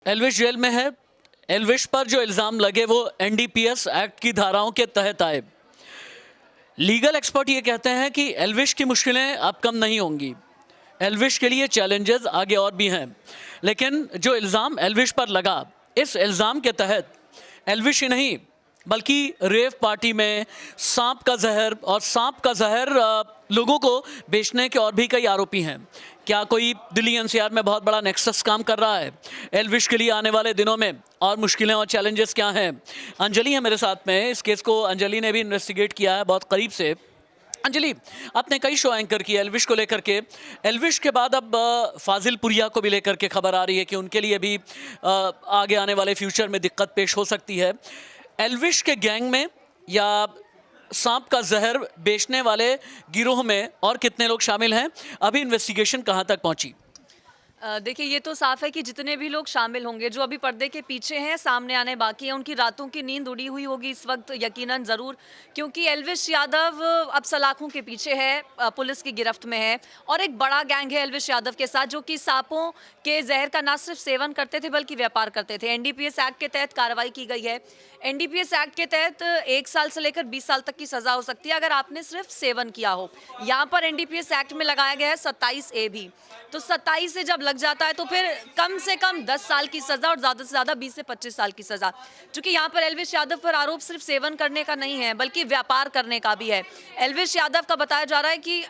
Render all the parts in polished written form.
Elvish jail में है। एल्विश पर जो इल्ज़ाम लगे वो एनडीपीएस एक्ट की धाराओं के तहत आए। लीगल एक्सपर्ट ये कहते हैं कि एल्विश की मुश्किलें अब कम नहीं होंगी। एल्विश के लिए चैलेंजेस आगे और भी हैं, लेकिन जो इल्ज़ाम एल्विश पर लगा, इस इल्ज़ाम के तहत एल्विश ही नहीं बल्कि रेव पार्टी में सांप का जहर और सांप का जहर लोगों को बेचने के और भी कई आरोपी हैं। क्या कोई दिल्ली एनसीआर में बहुत बड़ा नेक्सस काम कर रहा है? एल्विश के लिए आने वाले दिनों में और मुश्किलें और चैलेंजेस क्या हैं? अंजलि है मेरे साथ में। इस केस को अंजलि ने भी इन्वेस्टिगेट किया है बहुत करीब से। अंजलि, आपने कई शो एंकर किए एल्विश को लेकर के। एल्विश के बाद अब फाजिल पुरिया को भी लेकर के खबर आ रही है कि उनके लिए भी आगे आने वाले फ्यूचर में दिक्कत पेश हो सकती है। एल्विश के गैंग में या सांप का जहर बेचने वाले गिरोह में और कितने लोग शामिल हैं? अभी इन्वेस्टिगेशन कहाँ तक पहुंची? देखिए, ये तो साफ है कि जितने भी लोग शामिल होंगे, जो अभी पर्दे के पीछे हैं, सामने आने बाकी है, उनकी रातों की नींद उड़ी हुई होगी इस वक्त यकीनन ज़रूर, क्योंकि एल्विश यादव अब सलाखों के पीछे है, पुलिस की गिरफ्त में है। और एक बड़ा गैंग है एल्विश यादव के साथ, जो कि सांपों के जहर का ना सिर्फ सेवन करते थे बल्कि व्यापार करते थे। एनडीपीएस एक्ट के तहत कार्रवाई की गई है। एनडीपीएस एक्ट के तहत 1 साल से लेकर 20 साल तक की सज़ा हो सकती है अगर आपने सिर्फ सेवन किया हो। यहाँ पर एनडीपीएस एक्ट में लगाया गया है 27A भी, तो 27 से जब लग जाता है तो फिर कम से कम 10 साल की सज़ा और ज़्यादा से ज़्यादा 20 से 25 साल की सज़ा। क्योंकि यहाँ पर एल्विश यादव पर आरोप सिर्फ सेवन करने का नहीं है बल्कि व्यापार करने का भी है। एल्विश यादव का बताया जा रहा है कि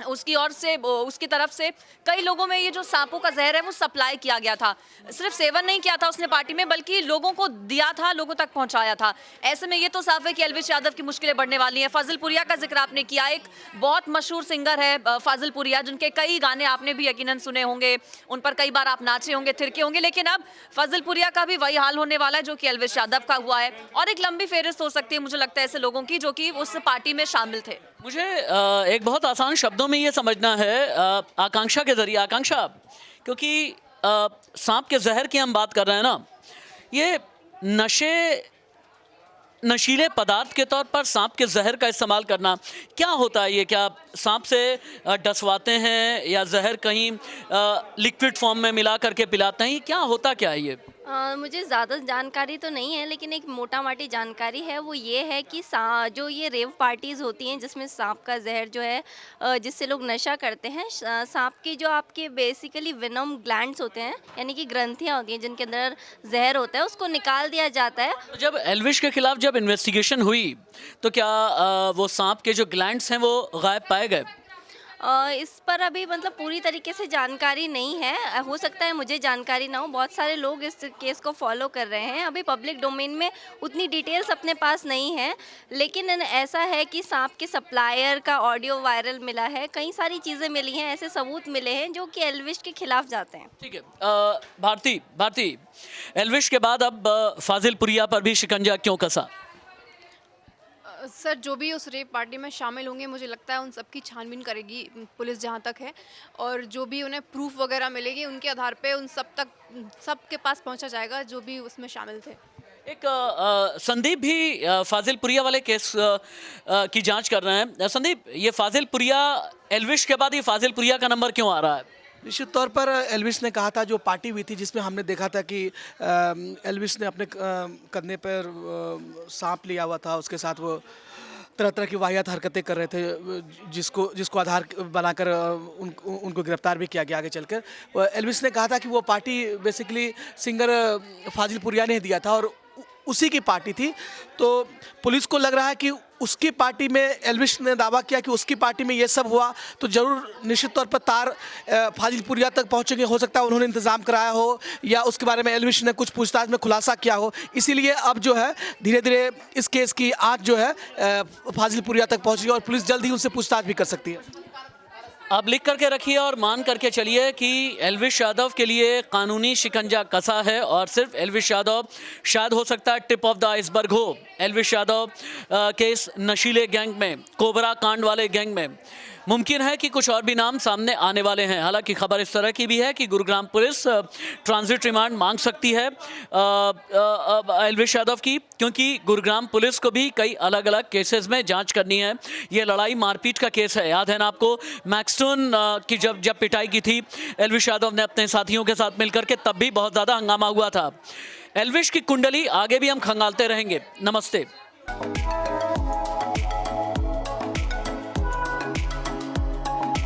उसकी ओर से, उसकी तरफ से कई लोगों में ये जो सांपों का जहर है वो सप्लाई किया गया था। सिर्फ सेवन नहीं किया था उसने पार्टी में, बल्कि लोगों को दिया था, लोगों तक पहुंचाया था। ऐसे में ये तो साफ है कि एल्विश यादव की मुश्किलें बढ़ने वाली हैं। फाजिल पुरिया का जिक्र आपने किया, एक बहुत मशहूर सिंगर है फाजिल पुरिया, जिनके कई गाने आपने भी यकीनन सुने होंगे, उन पर कई बार आप नाचे होंगे, थिरके होंगे। लेकिन अब फाजिल पुरिया का भी वही हाल होने वाला है जो कि एल्विश यादव का हुआ है। और एक लंबी फेहरिस्त हो सकती है मुझे लगता है ऐसे लोगों की जो कि उस पार्टी में शामिल थे। मुझे एक बहुत आसान शब्दों में ये समझना है आकांक्षा के जरिए। आकांक्षा, क्योंकि सांप के जहर की हम बात कर रहे हैं ना, ये नशीले पदार्थ के तौर पर सांप के जहर का इस्तेमाल करना क्या होता है? ये क्या सांप से डसवाते हैं या जहर कहीं लिक्विड फॉर्म में मिला करके पिलाते हैं? ये क्या होता क्या है ये? मुझे ज़्यादा जानकारी तो नहीं है, लेकिन एक मोटा माटी जानकारी है, वो ये है कि जो ये रेव पार्टीज़ होती हैं जिसमें सांप का जहर जो है, जिससे लोग नशा करते हैं, सांप की जो आपके बेसिकली वेनम ग्लैंड्स होते हैं, यानी कि ग्रंथियाँ होती हैं जिनके अंदर जहर होता है, उसको निकाल दिया जाता है। तो जब एल्विश के खिलाफ जब इन्वेस्टिगेशन हुई तो क्या वो सांप के जो ग्लैंड्स हैं वो गायब पाए गए? इस पर अभी मतलब पूरी तरीके से जानकारी नहीं है, हो सकता है मुझे जानकारी ना हो। बहुत सारे लोग इस केस को फॉलो कर रहे हैं, अभी पब्लिक डोमेन में उतनी डिटेल्स अपने पास नहीं है। लेकिन ऐसा है कि सांप के सप्लायर का ऑडियो वायरल मिला है, कई सारी चीज़ें मिली हैं, ऐसे सबूत मिले हैं जो कि एल्विश के खिलाफ जाते हैं। ठीक है। भारती, एल्विश के बाद अब फाजिल पुरिया पर भी शिकंजा क्यों कसा? सर, जो भी उस रेप पार्टी में शामिल होंगे, मुझे लगता है उन सबकी छानबीन करेगी पुलिस जहाँ तक है, और जो भी उन्हें प्रूफ वगैरह मिलेगी उनके आधार पे उन सबके पास पहुँचा जाएगा जो भी उसमें शामिल थे। एक संदीप भी फाजिल पुरिया वाले केस की जांच कर रहे हैं। संदीप, ये फाजिल पुरिया, एल्विश के बाद ये फाजिल पुरिया का नंबर क्यों आ रहा है? निश्चित तौर पर एल्विश ने कहा था, जो पार्टी हुई थी जिसमें हमने देखा था कि एल्विश ने अपने कंधे पर सांप लिया हुआ था, उसके साथ वो तरह तरह की वाहियात हरकतें कर रहे थे, जिसको आधार बनाकर उनको गिरफ्तार भी किया गया आगे चलकर। एल्विश ने कहा था कि वो पार्टी बेसिकली सिंगर फाजिल पुरिया ने दिया था और उसी की पार्टी थी। तो पुलिस को लग रहा है कि उसकी पार्टी में, एल्विश ने दावा किया कि उसकी पार्टी में ये सब हुआ, तो ज़रूर निश्चित तौर पर तार फाजिल पुरिया तक पहुंचेंगे। हो सकता है उन्होंने इंतज़ाम कराया हो या उसके बारे में एल्विश ने कुछ पूछताछ में खुलासा किया हो। इसीलिए अब जो है धीरे धीरे इस केस की आँच जो है फाजिल पुरिया तक पहुँची और पुलिस जल्द ही उनसे पूछताछ भी कर सकती है। आप लिख करके रखिए और मान करके चलिए कि एल्विश यादव के लिए कानूनी शिकंजा कसा है, और सिर्फ एल्विश यादव शायद हो सकता है टिप ऑफ द आइसबर्ग हो। एल्विश यादव के इस नशीले गैंग में, कोबरा कांड वाले गैंग में मुमकिन है कि कुछ और भी नाम सामने आने वाले हैं। हालांकि खबर इस तरह की भी है कि गुरुग्राम पुलिस ट्रांजिट रिमांड मांग सकती है एल्विश यादव की, क्योंकि गुरुग्राम पुलिस को भी कई अलग अलग केसेस में जांच करनी है। ये लड़ाई मारपीट का केस है। याद है ना आपको मैक्सटोन की जब पिटाई की थी एल्विश यादव ने अपने साथियों के साथ मिलकर के, तब भी बहुत ज़्यादा हंगामा हुआ था। एल्विश की कुंडली आगे भी हम खंगालते रहेंगे। नमस्ते।